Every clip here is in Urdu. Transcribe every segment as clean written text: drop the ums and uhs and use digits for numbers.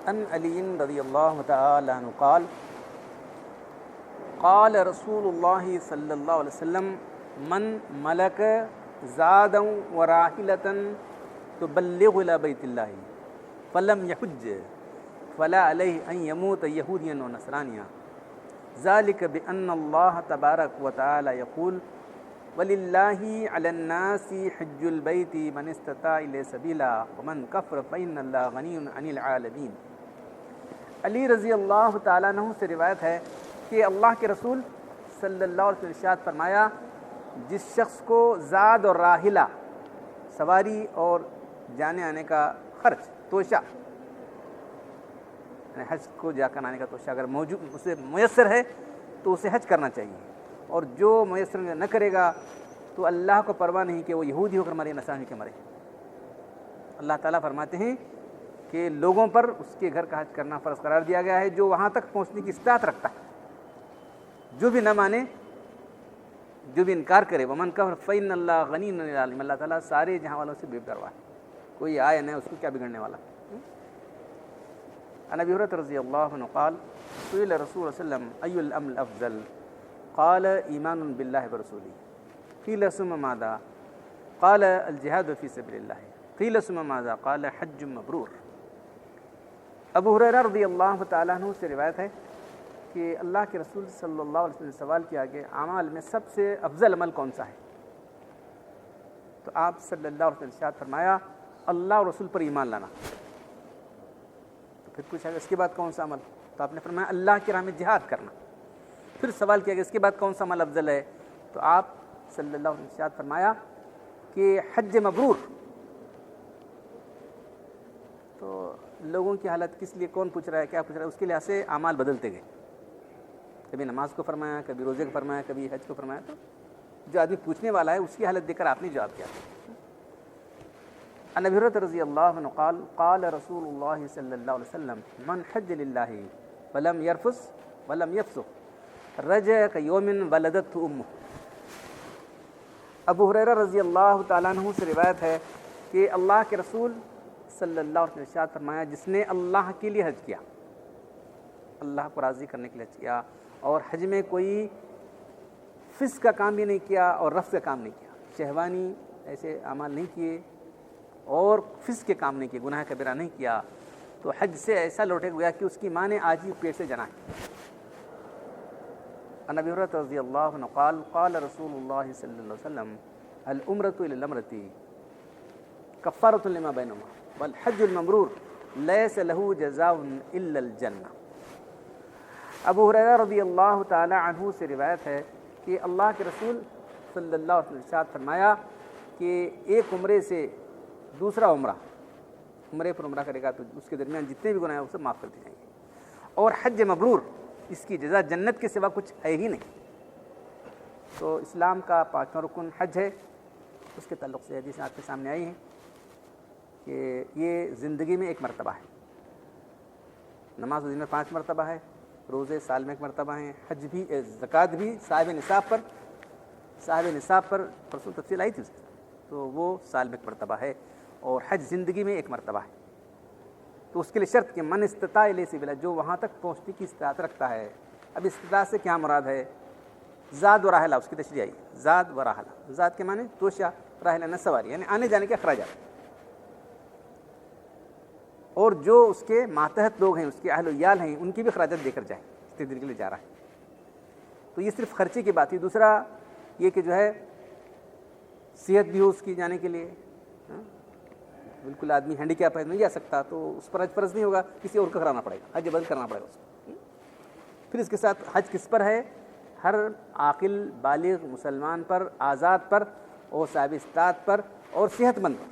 عن علی رضی اللہ تعالی عنہ قال قال رسول اللہ صلی اللہ علیہ وسلم من ملک زادا وراحلة تبلغ إلى بیت اللہ فلم یحج فلا علیہ ان یموت یہودیا و نصرانیا ذلك بأن اللہ تبارک و تعالی یقول وَلِلَّهِ عَلَى النَّاسِ حِجُّ الْبَيْتِ مَنِ اسْتَطَاعَ إِلَيْهِ سَبِيلًا وَمَنْ كَفَرَ فَإِنَّ اللَّهَ غَنِيٌّ عَنِ الْعَالَمِينَ۔ علی رضی اللہ تعالیٰ عنہ سے روایت ہے کہ اللہ کے رسول صلی اللہ علیہ وسلم ارشاد فرمایا، جس شخص کو زاد اور راحلہ سواری اور جانے آنے کا خرچ توشہ، یعنی حج کو جا کر آنے کا توشہ اگر موجود اسے میسر ہے تو اسے حج کرنا چاہیے، اور جو میسر نہ کرے گا تو اللہ کو پرواہ نہیں کہ وہ یہودی ہو کر مرے نصرانی ہو کر مرے۔ اللہ تعالیٰ فرماتے ہیں کہ لوگوں پر اس کے گھر کا حج کرنا فرض قرار دیا گیا ہے جو وہاں تک پہنچنے کی استطاعت رکھتا ہے، جو بھی نہ مانے، جو بھی انکار کرے، ومن کفر فإن اللہ غنی عن العالمین، اللہ تعالیٰ سارے جہاں والوں سے بے پرواہ ہے، کوئی آئے نہ اس کو کیا بگڑنے والا۔ عن ابی ہریرہ رضی اللہ عنہ قال سئل رسول صلی اللہ علیہ وسلم ای الامر افضل قال ایمان باللہ ورسولہ قیل ثم ماذا قال الجہاد فی سبیل اللہ قیل ثم ماذا قال حج مبرور۔ ابو ہریرہ رضی اللہ تعالیٰ عنہ سے روایت ہے کہ اللہ کے رسول صلی اللہ علیہ وسلم نے سوال کیا کہ اعمال میں سب سے افضل عمل کون سا ہے؟ تو آپ صلی اللہ علیہ وسلم نے ارشاد فرمایا اللہ اور رسول پر ایمان لانا۔ تو پھر پوچھا کہ اس کے بعد کون سا عمل؟ تو آپ نے فرمایا اللہ کی راہ میں جہاد کرنا۔ پھر سوال کیا کہ اس کے بعد کون سا عمل افضل ہے؟ تو آپ صلی اللہ علیہ وسلم نے ارشاد فرمایا کہ حج مبرور۔ تو لوگوں کی حالت کس لیے، کون پوچھ رہا ہے، کیا پوچھ رہا ہے، اس کے لحاظ سے اعمال بدلتے گئے، کبھی نماز کو فرمایا، کبھی روزے کو فرمایا، کبھی حج کو فرمایا۔ تو جو آدمی پوچھنے والا ہے اس کی حالت دیکھ کر آپ نے جواب کیا۔ عن ابی ہریرہ رضی اللہ عنہ قال قال رسول اللہ صلی اللہ علیہ وسلم من حج للہ ولم یرفث ولم یفسق رجع کیوم ولدته امہ۔ ابو ہریرہ رضی اللہ تعالیٰ عنہ سے روایت ہے کہ اللہ کے رسول صلی اللہ علیہ وسلم نے ارشاد فرمایا، جس نے اللہ کے لیے حج کیا، اللہ کو راضی کرنے کے لیے حج کیا، اور حج میں کوئی فسق کا کام بھی نہیں کیا اور رفث کا کام نہیں کیا، شہوانی ایسے اعمال نہیں کیے اور فسق کے کام نہیں کیے، گناہ کبیرہ نہیں کیا، تو حج سے ایسا لوٹے گیا کہ اس کی ماں نے آج ہی پیٹ سے جنا ہے۔ عن ابی ہریرہ رضی اللہ عنہ قال قال رسول اللہ صلی اللہ علیہ وسلم العمرۃ الی العمرۃ کفارۃ لما بینہما والحج المبرور لیس لہ جزاء الا الجنہ۔ ابو ہریرہ رضی اللہ تعالی عنہ سے روایت ہے کہ اللہ کے رسول صلی اللہ علیہ وسلم نے ارشاد فرمایا کہ ایک عمرے سے دوسرا عمرے پر عمرہ کرے گا تو اس کے درمیان جتنے بھی گناہ ہیں اسے معاف کر دیے جائیں گے، اور حج مبرور اس کی جزا جنت کے سوا کچھ ہے ہی نہیں۔ تو اسلام کا پانچواں رکن حج ہے، اس کے تعلق سے حدیث آپ کے سامنے آئی ہیں کہ یہ زندگی میں ایک مرتبہ ہے، نماز دن میں 5 مرتبہ ہے، روزے سال میں 1 مرتبہ ہیں، حج بھی، زکوٰۃ بھی صاحب نصاب پر پرسوں تفصیل آئی تھی اس کی، تو وہ سال میں 1 مرتبہ ہے، اور حج زندگی میں 1 مرتبہ ہے۔ تو اس کے لیے شرط کہ من استطاع الیہ سبیلا، جو وہاں تک پہنچنے کی استطاعت رکھتا ہے۔ اب استطاعت سے کیا مراد ہے؟ زاد و راحلہ، اس کی تشریح آئی، زاد و راحلہ، زاد کے معنی توشہ، راحلہ نہ سواری، یعنی آنے جانے کے اخراجات، اور جو اس کے ماتحت لوگ ہیں، اس کے اہل و عیال ہیں، ان کی بھی اخراجات دے کر جائے، اتنے دن کے لیے جا رہا ہے۔ تو یہ صرف خرچے کی بات ہے۔ دوسرا یہ کہ جو ہے صحت بھی ہو اس کی جانے کے لیے، بالکل آدمی ہینڈی کیپ ہے نہیں جا سکتا تو اس پر حج فرض نہیں ہوگا، کسی اور کو کرانا پڑے گا، حج بند کرنا پڑے گا اس کو۔ پھر اس کے ساتھ حج کس پر ہے؟ ہر عاقل بالغ مسلمان پر، آزاد پر، اور صاحب استطاعت پر، اور صحت مند پر۔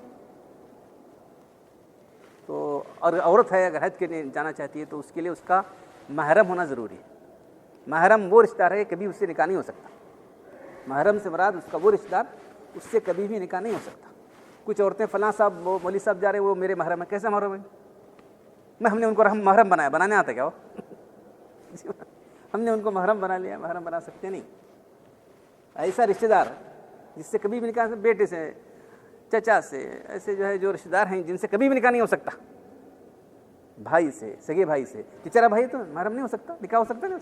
تو اور عورت ہے اگر حج کے لیے جانا چاہتی ہے تو اس کے لیے اس کا محرم ہونا ضروری ہے۔ محرم وہ رشتہ دار ہے کبھی اس سے نکاح نہیں ہو سکتا۔ محرم سے مراد اس کا وہ رشتہ دار اس سے کبھی بھی نکاح نہیں ہو سکتا۔ کچھ عورتیں فلاں صاحب وہ مولوی صاحب جا رہے ہیں وہ میرے محرم ہے، کیسا محرم ہے؟ ہم نے ان کو محرم بنایا، بنانے آتا کیا وہ؟ ہم نے ان کو محرم بنا لیا، محرم بنا سکتے نہیں۔ ایسا رشتہ دار جس سے کبھی بھی نکاح، بیٹے سے، چچا سے، ایسے جو ہے جو رشتہ دار ہیں جن سے کبھی بھی نکاح نہیں ہو سکتا، بھائی سے, سگے بھائی سے. چچرا بھائی تو محرم نہیں ہو سکتا, نکاح ہو سکتا ہے نا.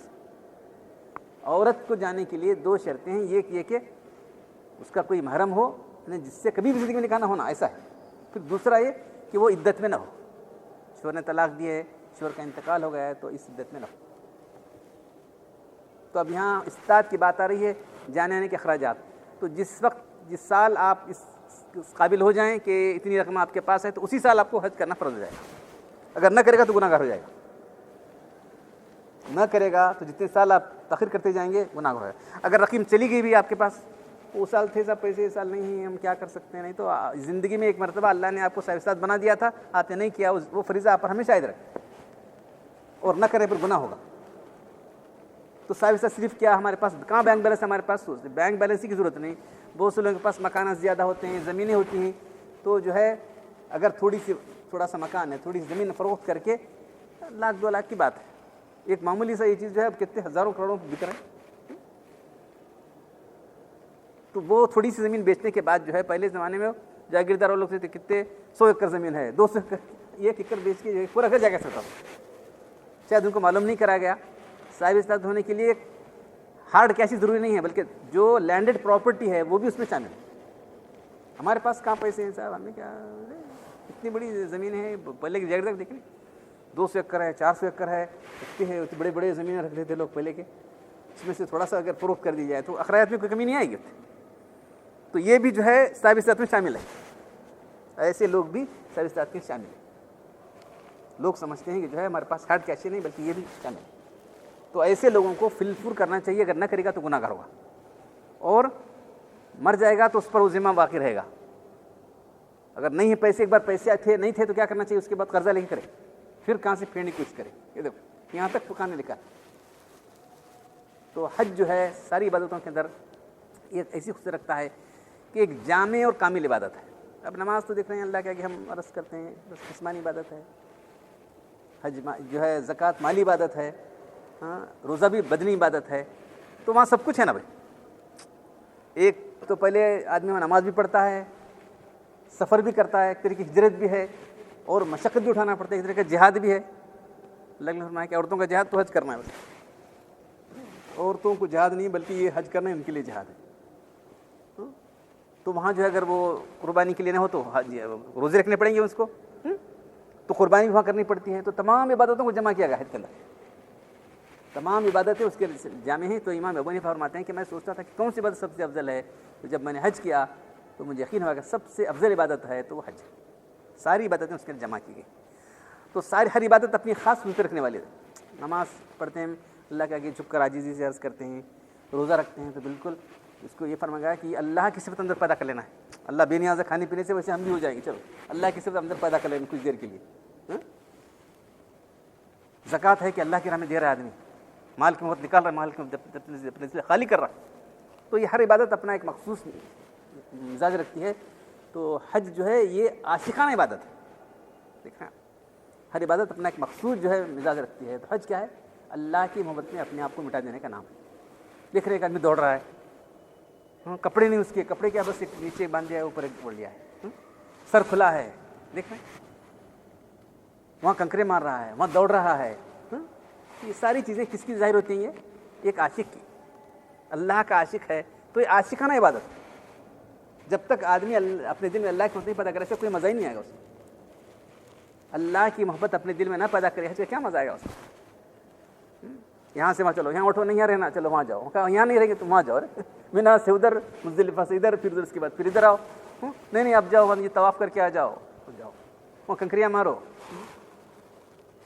عورت کو جانے کے لیے 2 شرطیں ہیں, یہ کہ اس کا کوئی محرم ہو جس سے کبھی بھی زندگی میں نکاح نہ ہونا, ایسا ہے. پھر دوسرا یہ کہ وہ عدت میں نہ ہو, شوہر نے طلاق دی ہے, شوہر کا انتقال ہو گیا ہے, تو اس عدت میں نہ ہو. تو اب یہاں استاد کی بات آ رہی ہے جانے آنے کے اخراجات. تو جس سال آپ اس قابل ہو جائیں کہ اتنی رقم آپ کے پاس ہے, تو اسی سال آپ کو حج کرنا فرض ہو جائے گا. اگر نہ کرے گا تو گناہ گار ہو جائے گا. نہ کرے گا تو جتنے سال آپ تاخیر کرتے جائیں گے گناہ گار ہو جائے گا. اگر رقم چلی گئی بھی آپ کے پاس, وہ سال تھے صاحب پیسے, سال نہیں ہیں, ہم کیا کر سکتے ہیں. نہیں تو زندگی میں ایک مرتبہ اللہ نے آپ کو صاحب استاد بنا دیا تھا, آپ نے نہیں کیا, وہ فریضہ آپ پر ہمیشہ عائد رکھے, اور نہ کرے پر گناہ ہوگا. تو صاحب استاد صرف کیا ہمارے پاس کہاں بینک بیلنس ہے, ہمارے پاس بینک بیلنس کی ضرورت نہیں. بہت سے لوگوں کے پاس مکانات زیادہ ہوتے ہیں, زمینیں ہوتی ہیں, تو جو ہے اگر تھوڑا سا مکان ہے, تھوڑی سی زمین فروخت کر کے 1,00,000 2 لاکھ کی بات ہے. ایک معمولی سا یہ چیز جو ہے اب کتنے ہزاروں کروڑوں بک رہے ہیں. تو وہ تھوڑی سی زمین بیچنے کے بعد جو ہے, پہلے زمانے میں جاگیردار لوگ تھے, کتنے 100 ایکڑ زمین ہے, 200 ایکڑ, 1 ایکڑ بیچ کے پورا گھر جا کے سکتا. شاید ان کو معلوم نہیں کرا گیا. صاحب استاد ہونے کے لیے ہارڈ کیش ضروری نہیں ہے, بلکہ جو لینڈڈ پراپرٹی ہے وہ بھی اس میں شامل ہے. ہمارے پاس کہاں پیسے ہیں صاحب, ہمیں کیا, اتنی بڑی زمین ہے. پہلے کی جگہ دیکھ لیں, 200 ایکڑ ہے, 400 ایکڑ ہے, اتنے ہیں, بڑے بڑے زمینیں رکھ لیتے لوگ پہلے کے. اس میں سے تھوڑا سا اگر فروخت کر دی جائے تو اخراجات میں کوئی کمی نہیں آئے گی. تو یہ بھی جو ہے صاحب استاد میں شامل ہے. ایسے لوگ بھی صاحب استاد کے شامل ہیں. لوگ سمجھتے ہیں کہ جو ہے ہمارے پاس ہارڈ کیش نہیں, بلکہ یہ بھی شامل ہے. تو ایسے لوگوں کو فل فور کرنا چاہیے. اگر نہ کرے گا تو گناہ گار ہوگا, اور مر جائے گا تو اس پر وہ ذمہ باقی رہے گا. اگر نہیں ہے پیسے, ایک بار پیسے تھے نہیں تھے تو کیا کرنا چاہیے, اس کے بعد قرضہ لے کے کرے, پھر کہاں سے پھیرنے کی کوشش کرے. یہ دیکھو یہاں تک فقہ نے لکھا. تو حج جو ہے ساری عبادتوں کے اندر ایک ایسی خصوصیت رکھتا ہے کہ ایک جامع اور کامل عبادت ہے. اب نماز تو دیکھ رہے ہیں اللہ کے آگے ہم عرض کرتے ہیں, بس جسمانی عبادت ہے. حج جو ہے زکوٰۃ مالی عبادت ہے, ہاں روزہ بھی بدنی عبادت ہے. تو وہاں سب کچھ ہے نا بھائی. ایک تو پہلے آدمی وہاں نماز بھی پڑھتا ہے, سفر بھی کرتا ہے, ایک طرح کی ہجرت بھی ہے, اور مشقت بھی اٹھانا پڑتا ہے, ایک طرح کا جہاد بھی ہے. اللہ نے فرمایا کہ عورتوں کا جہاد تو حج کرنا ہے. بس عورتوں کو جہاد نہیں بلکہ یہ حج کرنا ہے, ان کے لیے جہاد ہے. تو وہاں جو ہے اگر وہ قربانی کے لیے نہ ہو تو روزے رکھنے پڑیں گے اس کو, تو قربانی بھی وہاں کرنی پڑتی ہے. تو تمام عبادتوں کو جمع کیا گیا حج کے اندر. تمام عبادتیں اس کے جامع ہیں. تو امام ابو حنیفہ فرماتے ہیں کہ میں سوچتا تھا کہ کون سی عبادت سب سے افضل ہے, تو جب میں نے حج کیا تو مجھے یقین ہوا کہ سب سے افضل عبادت ہے تو وہ حج ہے. ساری عبادتیں اس کے جمع کی گئی. تو ہر عبادت اپنی خاص خصوصیت رکھنے والی ہے. نماز پڑھتے ہیں اللہ کے آگے جھک کر عاجزی سے عرض کرتے ہیں, روزہ رکھتے ہیں تو بالکل اس کو یہ فرمایا گیا کہ اللہ کی صفت اندر پیدا کر لینا ہے. اللہ بے نیاز ہے کھانے پینے سے, ویسے ہم بھی ہو جائیں گے, چلو اللہ کی صفت اندر پیدا کر لینا کچھ دیر کے لیے. زکوٰۃ ہے کہ اللہ کی راہ میں دے رہا ہے آدمی, مال کی محبت نکال رہا ہے, مال کی اپنے سے خالی کر رہا. تو یہ ہر عبادت اپنا ایک مخصوص مزاج رکھتی ہے. تو حج جو ہے یہ عاشقانہ عبادت ہے. دیکھیں ہر عبادت اپنا ایک مخصوص جو ہے مزاج رکھتی ہے. تو حج کیا ہے, اللہ کی محبت میں اپنے آپ کو مٹا دینے کا نام ہے. دیکھ رہے ایک آدمی دوڑ رہا ہے, کپڑے نہیں اس کے, کپڑے کیا بس ایک نیچے باندھ دیا ہے, اوپر ایک اوڑھ لیا ہے, سر کھلا ہے, دیکھ رہے وہاں کنکرے مار رہا ہے, وہاں دوڑ رہا ہے. یہ ساری چیزیں کس کی ظاہر ہوتی ہیں, ایک عاشق کی. اللہ کا عاشق ہے تو یہ عاشقانہ عبادت. جب تک آدمی اپنے دل میں اللہ کی محبت نہیں پیدا کرے اسے کوئی مزہ ہی نہیں آئے گا. اسے اللہ کی محبت اپنے دل میں نہ پیدا کرے اسے کیا مزہ آئے گا. اسے یہاں سے وہاں چلو, یہاں اٹھو, نہیں یہاں رہنا, چلو وہاں جاؤ, یہاں نہیں رہیں گے تو وہاں جاؤ, مینا سے ادھر, مزدلفہ سے ادھر, پھر اس کے بعد پھر ادھر آؤ, نہیں اب جاؤ, یہ طواف کر کے آ جاؤ, وہاں کنکریاں مارو.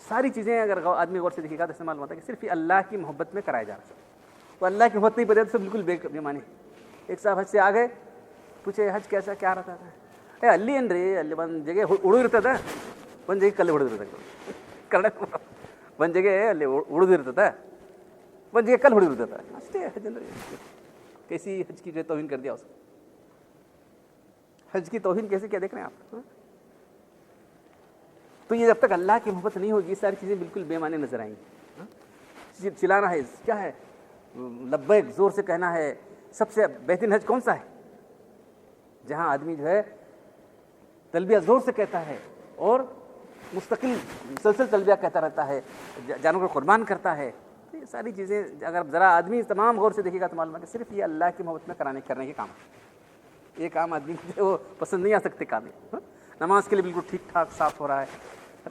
ساری چیزیں اگر آدمی غور سے دیکھے گا تو استعمال ہوتا ہے کہ صرف یہ اللہ کی محبت میں کرایا جا رہا ہے. تو اللہ کی محبت نہیں پڑے تو بالکل بے معنی. ایک صاحب حج سے آ گئے, پوچھے حج کیسا کیا رہتا تھا, ಅಲ್ಲಿ ಏನ್ರಿ ಅಲ್ಲಿ ಒಂದು ಜಗೆ ಉಳಿದಿರ್ತದೆ, ಒಂದು ಜಗೆ ಕಲ್ಲು ಹೊಡೆದಿರ್ತದೆ, ಕನ್ನಡ ಒಂದು ಜಗೆ ಅಲ್ಲಿ ಉಳಿದಿರ್ತದೆ, ಒಂದು ಜಗೆ ಕಲ್ಲು ಹೊಡೆದಿರ್ತದೆ, ಅಷ್ಟೇ حج ಅಂದ್ರೆ. کیسی حج کی جو توہین کر دیا اس کو. حج کی توہین کیسے کیا دیکھ رہے ہیں آپ. تو یہ جب تک اللہ کی محبت نہیں ہوگی ساری چیزیں بالکل بے معنی نظر آئیں گی. چلانا ہے کیا ہے, لبیک زور سے کہنا ہے. سب سے بہترین حج کون سا ہے, جہاں آدمی جو ہے تلبیہ زور سے کہتا ہے اور مستقل مسلسل تلبیہ کہتا رہتا ہے، جانور کو قربان کرتا ہے. یہ ساری چیزیں اگر ذرا آدمی تمام غور سے دیکھے گا تو معلوم ہے کہ صرف یہ اللہ کی محبت میں کرنے کے کام ہے. یہ کام آدمی کو وہ پسند نہیں آ سکتے کام ہے. نماز کے لیے بالکل ٹھیک ٹھاک صاف ہو رہا ہے،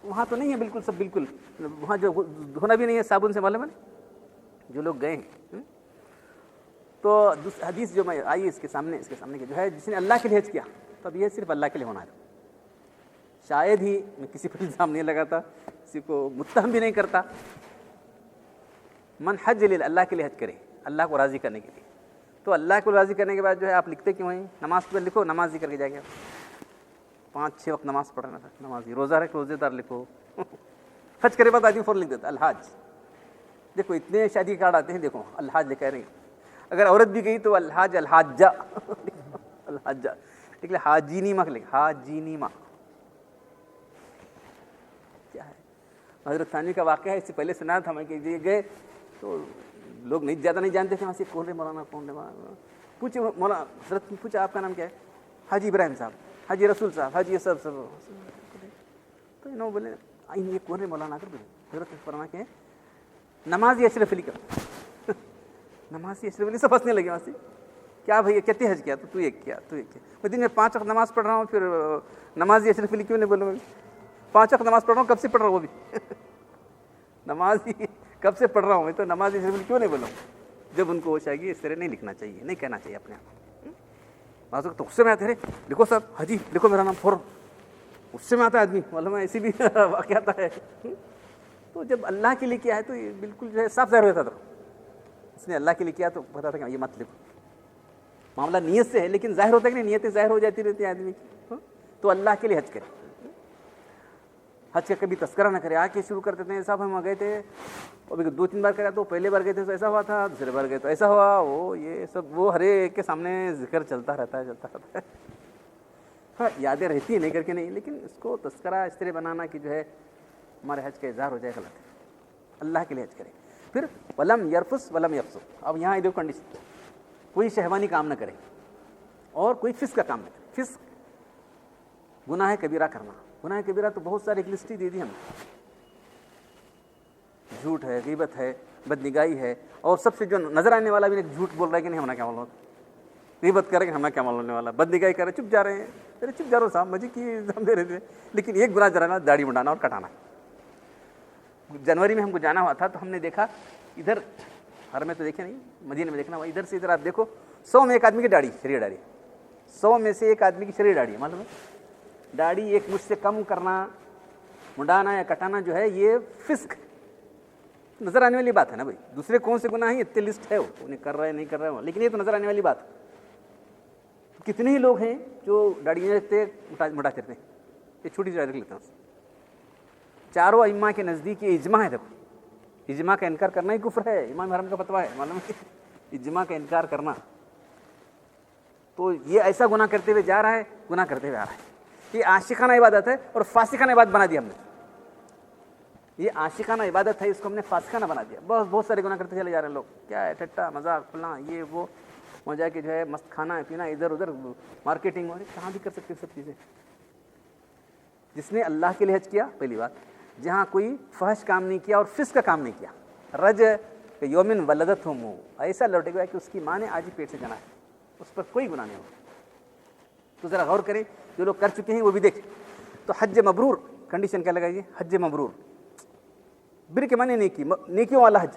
وہاں تو نہیں ہے بالکل سب، بالکل وہاں جو دھونا بھی نہیں ہے صابن سے، معلوم ہے جو لوگ گئے ہیں. تو حدیث جو میں آئی اس کے سامنے کہ جو ہے جس نے اللہ کے لیے حج کیا تو اب یہ صرف اللہ کے لیے ہونا ہے. شاید ہی میں کسی پر الزام نہیں لگاتا، کسی کو متہم بھی نہیں کرتا. من حج للہ، اللہ کے لیے حج کرے، اللہ کو راضی کرنے کے لیے. تو اللہ کو راضی کرنے کے بعد جو ہے آپ لکھتے کیوں ہیں؟ نماز پہ لکھو، نماز ہی کر کے جائیں گے. 5-6 وقت نماز پڑھنا تھا، نمازی. روزہ رکھ، روزے دار لکھو. حج کرے بعد آدمی فوراً لکھ دیتا الحاج. دیکھو اتنے شادی کارڈ آتے ہیں، دیکھو الحاج لکھا رہے ہیں. اگر عورت بھی گئی تو الحاج، الحاجہ، الحاجہ لکھ لے. حاجینی ماں لکھ، حاجینی ماں کیا ہے؟ حضرت ثانوی کا واقعہ ہے، اس سے پہلے سنا تھا میں کہ یہ گئے تو لوگ زیادہ نہیں جانتے تھے وہاں سے کون رہے مولانا، کون رہے مولانا. پوچھے مولانا حضرت نے پوچھا آپ کا نام کیا ہے؟ حاجی ابراہیم صاحب، حاجی رسول صاحب، حاجی سب. تو انہوں بولے یہ کون رہے مولانا کر بولے. حضرت نے فرمایا کہ نمازی اشرف علی کا. نمازی اشرف علی سب ہنسنے لگے وہاں سے. کیا بھائی کتنے حج کیا؟ تو ایک کیا، تو ایک کیا. میں دن میں 5 وقت نماز پڑھ رہا ہوں، پھر نمازی اشرف علی کیوں نہیں بولوں؟ 5 وقت نماز پڑھ رہا ہوں، کب سے پڑھ رہا ہوں؟ وہ بھی نمازی کب سے پڑھ رہا ہوں میں، تو نمازی اشرف علی کیوں نہیں بولوں؟ جب ان کو ہوش آئے گی اس طرح نہیں لکھنا چاہیے، نہیں کہنا چاہیے اپنے آپ. بعض وقت تو غصے میں آتے رہے، لکھو صاحب حاجی لکھو میرا نام فوراً. غصے میں آتا ہے آدمی، معلوم ہے ایسی بھی واقعات ہے. تو جب اللہ کے لیے کیا ہے تو یہ بالکل جو ہے صاف ظاہر ہوتا تھا. اس نے اللہ کے لیے کیا تو پتا تھا کہ یہ مت لکھو. معاملہ نیت سے ہے، لیکن ظاہر ہوتا ہے کہ نہیں، نیتیں ظاہر ہو جاتی رہتی ہیں آدمی کی. تو اللہ کے لیے حج کرے. حج کا کبھی تذکرہ نہ کرے. آ کے شروع کر دیتے ہیں صاحب ہم گئے تھے، ابھی 2-3 بار کرا تو پہلے بار گئے تھے تو ایسا ہوا تھا، دوسرے بار گئے تو ایسا ہوا، وہ یہ سب وہ ہر ایک کے سامنے ذکر چلتا رہتا ہے. ہاں یادیں رہتی ہیں نہیں کر کے نہیں، لیکن اس کو تذکرہ اس طرح بنانا کہ جو ہے ہمارے حج کا اظہار ہو جائے، غلط ہے. اللہ کے لیے حج کرے. پھر ولم یرفس ولم یفسق. اب یہاں دو کنڈیشن، کوئی شہوانی کام نہ کرے اور کوئی فسق کا کام نہ کرے. فسق گناہ کبیرہ کرنا. گناہ کبیرہ تو بہت سارے لسٹ ہی دے دی ہم نے. جھوٹ ہے، غیبت ہے، بدنگاہی ہے، اور سب سے جو نظر آنے والا بھی نہیں، جھوٹ بول رہا ہے کہ نہیں ہمیں کیا معلوم، غیبت کر رہے کہ ہمیں کیا معلوم ہونے والا، بدنگاہی کر رہے چپ جا رہے ہیں. ارے چپ جا رہو صاحب، مزے کی ہم دے رہے تھے. لیکن ایک گناہ جرانا، داڑھی منڈانا اور کٹانا. جنوری میں ہم کو جانا ہوا تھا تو ہم نے دیکھا ادھر، ہر میں تو دیکھے نہیں، مدینے میں دیکھنا ہوا، ادھر سے ادھر آپ دیکھو 100 میں ایک آدمی کی داڑھی، شریع داڑھی. 100 میں سے ایک آدمی کی شریع داڑھی. معلوم ہے داڑھی ایک مجھ سے کم کرنا، منڈانا یا کٹانا جو ہے یہ فسق نظر آنے والی بات ہے نا بھائی. دوسرے کون سے گناہ ہیں اتنے لسٹ ہے، وہ انہیں کر رہے نہیں کر رہے، لیکن یہ تو نظر آنے والی بات ہے. کتنے ہی لوگ ہیں جو داڑھی نہیں رکھتے، مٹاتے رہتے ہیں. یہ چھوٹی سی داڑھی رکھ لیتے ہیں. چاروں ائمہ کے نزدیک یہ اجماع ہے. دیکھو اجماع کا انکار کرنا ہی کفر ہے. امام حرم کا فتویٰ ہے، معلوم ہے اجماع کا انکار کرنا. تو یہ ایسا گناہ کرتے ہوئے جا رہا ہے، گناہ کرتے ہوئے آ رہا ہے. یہ عاشقانہ عبادت ہے اور فاسقانہ عبادت بنا دیا ہم نے. یہ عاشقانہ عبادت ہے، اس کو ہم نے فاسقانہ بنا دیا. بہت سارے گناہ کرتے چلے جا رہے ہیں لوگ. کیا ہے ٹھٹا مذاق فلاں یہ وہ، وہاں جا کے جو ہے مست کھانا ہے پینا، ادھر ادھر مارکیٹنگ ہو رہی. کہاں بھی کر سکتے سب چیزیں. جس نے اللہ کے لیے حج کیا، پہلی بات جہاں کوئی فحش کام نہیں کیا اور فسق کا کام نہیں کیا. رج یومن ولدتہم، ایسا لوٹے گا کہ اس کی ماں نے آج ہی پیٹ سے جنا ہے، اس پر کوئی گناہ نہیں ہوگا. تو ذرا غور کریں، جو لوگ کر چکے ہیں وہ بھی دیکھیں. تو حج مبرور کنڈیشن کیا لگائیے؟ حج مبرور. بر کے معنی نیکی، نیکیوں والا حج.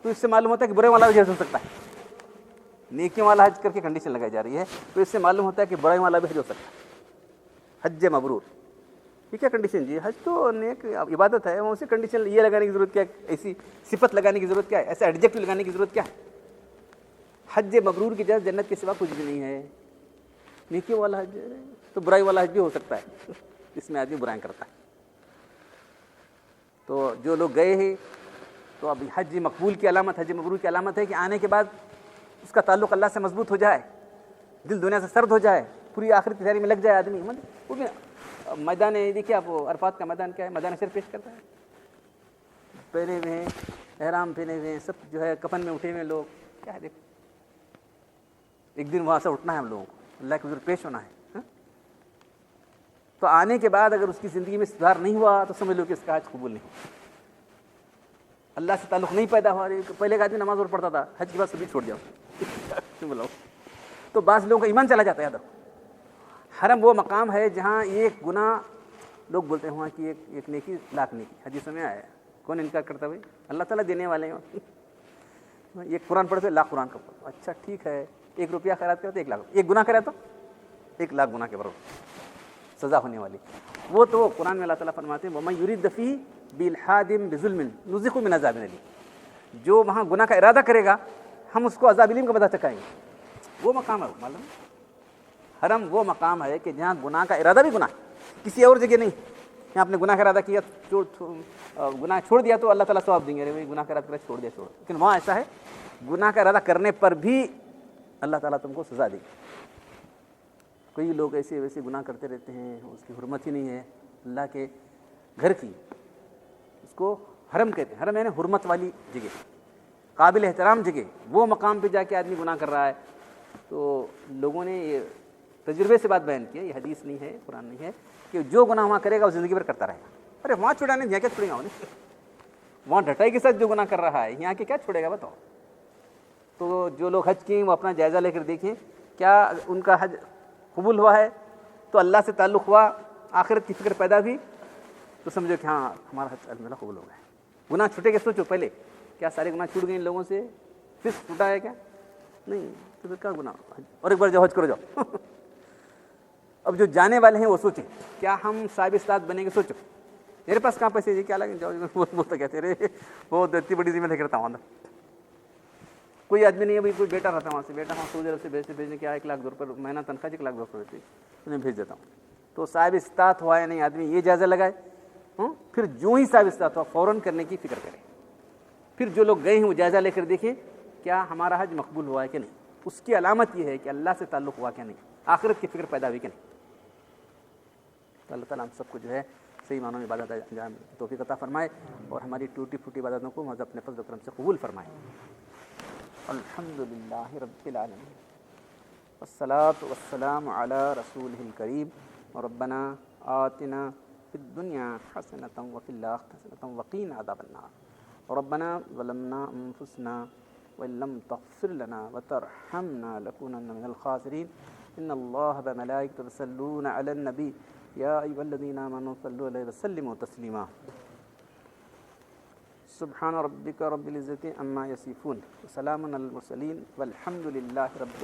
تو اس سے معلوم ہوتا ہے کہ برے والا بھی حج ہو سکتا ہے. نیکیوں والا حج کر کے کنڈیشن لگائی جا رہی ہے، تو اس سے معلوم ہوتا ہے کہ برے والا بھی حج ہو سکتا ہے. حج مبرور یہ کیا کنڈیشن جی؟ حج تو نیک عبادت ہے، اسے کنڈیشن یہ لگانے کی ضرورت کیا ہے؟ ایسی صفت لگانے کی ضرورت کیا ہے؟ ایسا ایڈجیکٹو لگانے کی ضرورت کیا ہے؟ حج مبرور کی جگہ جنت کے سوا کچھ بھی نہیں ہے. نیکی والا حج تو برائی والا حج بھی ہو سکتا ہے، اس میں آدمی برائیں کرتا ہے. تو جو لوگ گئے ہیں تو اب حج مقبول کی علامت، حج مبرور کی علامت ہے کہ آنے کے بعد اس کا تعلق اللہ سے مضبوط ہو جائے، دل دنیا سے سرد ہو جائے، پوری آخرت کی تیاری میں لگ جائے آدمی. وہ بھی میدان دیکھیے آپ، عرفات کا میدان کیا ہے؟ میدان حشر پیش کرتا ہے. پہنے ہوئے ہیں، احرام پہنے ہوئے ہیں، سب جو ہے کفن میں اٹھے ہوئے لوگ. کیا ہے دیکھو، ایک دن وہاں سے اٹھنا ہے ہم لوگوں کو، اللہ کے حضور پیش ہونا ہے. تو آنے کے بعد اگر اس کی زندگی میں سدھار نہیں ہوا تو سمجھ لو کہ اس کا حج قبول نہیں، اللہ سے تعلق نہیں پیدا ہوا۔ پہلے کا آدمی نماز اور پڑھتا تھا، حج کے بعد سبھی چھوڑ جاؤ بلاؤ، تو بعض لوگوں کا ایمان چلا جاتا ہے۔ یاد رکھو، حرم وہ مقام ہے جہاں ایک گناہ، لوگ بولتے ہیں وہاں کی ایک نیکی لاکھ نیکی، حدیث میں آیا ہے۔ کون انکار کرتا بھائی؟ اللہ تعالیٰ دینے والے ہیں۔ ایک قرآن پڑھتے لاکھ قرآن کا پڑھو، اچھا ٹھیک ہے، 1 روپیہ خیرات کرتے 1 لاکھ، ایک گناہ کرے تو 1 لاکھ گناہ کے برابر سزا ہونے والی۔ وہ تو قرآن میں اللہ تعالیٰ فرماتے ہیں وَمَن يُرِدْ فِيهِ بِإِلْحَادٍ بِظُلْمٍ نُذِقْهُ مِنْ عَذَابٍ أَلِيمٍ، جو وہاں گناہ کا ارادہ کرے گا ہم اس کو عذاب علیم کا بدلہ چکھائیں گے۔ وہ مقام ہے، معلوم، حرم وہ مقام ہے کہ جہاں گناہ کا ارادہ بھی گناہ، کسی اور جگہ نہیں۔ یہاں آپ نے گناہ کا ارادہ کیا، گناہ چھوڑ دیا تو اللہ تعالیٰ ثواب دیں گے، ارے گناہ کا ارادہ چھوڑ دیا چھوڑ، لیکن وہاں ایسا ہے گناہ کا ارادہ کرنے پر بھی اللہ تعالیٰ تم کو سزا دے گی۔ کئی لوگ ایسے ویسے گناہ کرتے رہتے ہیں، اس کی حرمت ہی نہیں ہے اللہ کے گھر کی، اس کو حرم کہتے ہیں۔ حرم یعنی حرمت والی جگہ، قابل احترام جگہ، وہ مقام پہ جا کے آدمی گناہ کر رہا ہے۔ تو لوگوں نے یہ تجربے سے بات بیان کی ہے، یہ حدیث نہیں ہے، قرآن نہیں ہے، کہ جو گناہ وہاں کرے گا وہ زندگی بھر کرتا رہے گا۔ ارے وہاں چھڑانے یہاں کیا چھوڑے گا انہیں؟ وہاں ڈھٹائی کے ساتھ جو گناہ کر رہا ہے یہاں کے کیا چھوڑے گا بتاؤ؟ تو جو لوگ حج کیے وہ اپنا جائزہ لے کر دیکھیں، کیا ان کا حج قبول ہوا ہے؟ تو اللہ سے تعلق ہوا، آخرت کی فکر پیدا بھی، تو سمجھو کہ ہاں ہمارا حج الحمدللہ قبول ہو گیا ہے۔ گناہ چھوٹے کے سوچو پہلے، کیا سارے گناہ چھوٹ گئے ان لوگوں سے؟ فسق چھوٹا ہے کیا؟ نہیں، تو پھر کیا گناہ؟ اور ایک بار جاؤ حج کرو جاؤ۔ اب جو جانے والے ہیں وہ سوچیں، کیا ہم صاحب استاد بنیں گے؟ سوچو، میرے پاس کہاں پیسے جی، کیا لگیں، جاؤ بولتا کہتے رے وہ اتنی بڑی ذمہ لے کرتا ہوں اندر۔ کوئی آدمی نہیں ہے بھائی، کوئی بیٹا رہتا وہاں سے، بیٹا وہاں سعودی عرب سے بھیجنے کیا 1 لاکھ روپے مہینہ تنخواہ، 1 لاکھ روپے ہوتی ہے، انہیں بھیج دیتا ہوں۔ تو صاحب استطاعت ہوا ہے نہیں، آدمی یہ جائزہ لگائے، پھر جو ہی صاحب استطاعت ہوا فوراً کرنے کی فکر کرے۔ پھر جو لوگ گئے ہیں وہ جائزہ لے کر دیکھیں کیا ہمارا حج مقبول ہوا ہے کہ نہیں۔ اس کی علامت یہ ہے کہ اللہ سے تعلق ہوا کہ نہیں، آخرت کی فکر پیدا ہوئی کہ نہیں۔ تو اللہ تعالیٰ ہم سب کو جو ہے صحیح معنوں میں عبادت انجام توفیق عطا فرمائے، اور ہماری ٹوٹی پھوٹی عبادتوں کو محض اپنے فضل و کرم سے قبول فرمائے۔ الحمدللہ رب العالمین، والصلاة والسلام علی رسولہ الکریم، ربنا آتنا فی الدنیا حسنۃ وفی الآخرۃ حسنۃ وقینا عذاب النار، ربنا ظلمنا انفسنا وإن لم تغفر لنا وترحمنا لنكونن من الخاسرین۔ ان اللہ وملائکته یصلون علی النبی یا ایھا الذین آمنوا صلوا علیہ وسلموا تسلیما۔ سبحان ربک رب العزة عما یصفون وسلام علی المرسلین والحمد للہ رب